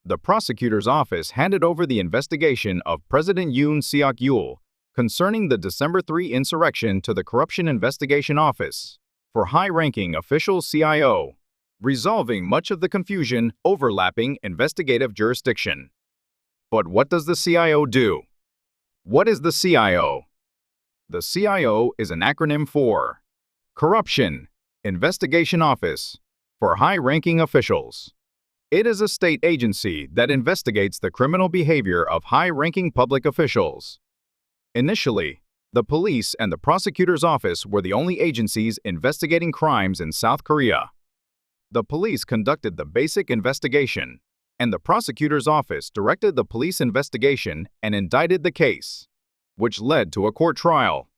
The prosecutor's office handed over the investigation of President Yoon Suk-yeol concerning the December 3 insurrection to the Corruption Investigation Office for high-ranking official CIO, resolving much of the confusion overlapping investigative jurisdiction. But what does the CIO do? What is the CIO? The CIO is an acronym for Corruption Investigation Office for high-ranking officials. It is a state agency that investigates the criminal behavior of high-ranking public officials. Initially, the police and the prosecutor's office were the only agencies investigating crimes in South Korea. The police conducted the basic investigation, and the prosecutor's office directed the police investigation and indicted the case, which led to a court trial.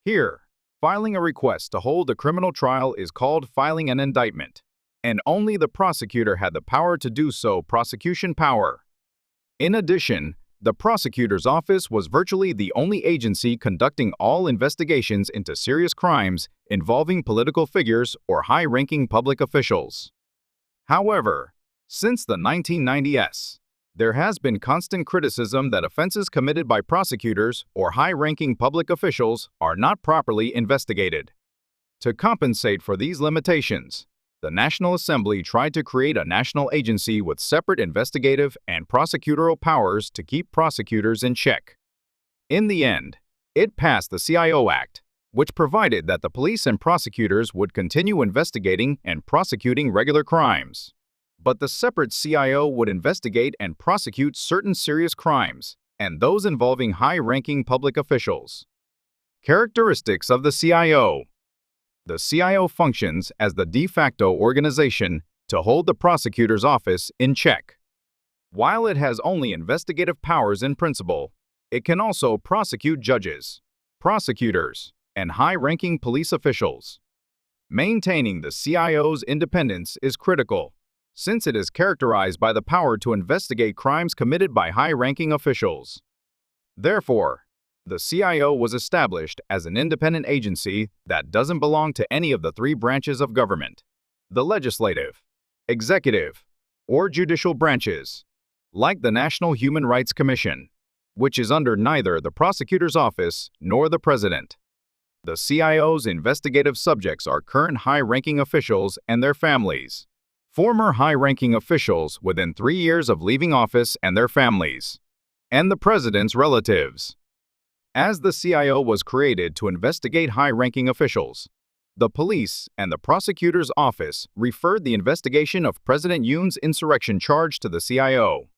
Here, filing a request to hold a criminal trial is called filing an indictment, and only the prosecutor had the power to do so, prosecution power. In addition, the prosecutor's office was virtually the only agency conducting all investigations into serious crimes involving political figures or high-ranking public officials. However, since the 1990s, there has been constant criticism that offenses committed by prosecutors or high-ranking public officials are not properly investigated. To compensate for these limitations, the National Assembly tried to create a national agency with separate investigative and prosecutorial powers to keep prosecutors in check. In the end, it passed the CIO Act, which provided that the police and prosecutors would continue investigating and prosecuting regular crimes. But the separate CIO would investigate and prosecute certain serious crimes, and those involving high-ranking public officials. Characteristics of the CIO. The CIO functions as the de facto organization to hold the prosecutor's office in check. While it has only investigative powers in principle, it can also prosecute judges, prosecutors, and high-ranking police officials. Maintaining the CIO's independence is critical, since it is characterized by the power to investigate crimes committed by high-ranking officials. Therefore, the CIO was established as an independent agency that doesn't belong to any of the three branches of government, the legislative, executive, or judicial branches, like the National Human Rights Commission, which is under neither the prosecutor's office nor the president. The CIO's investigative subjects are current high-ranking officials and their families, former high-ranking officials within 3 years of leaving office and their families, and the president's relatives. As the CIO was created to investigate high-ranking officials, the police and the prosecutor's office referred the investigation of President Yoon's insurrection charge to the CIO.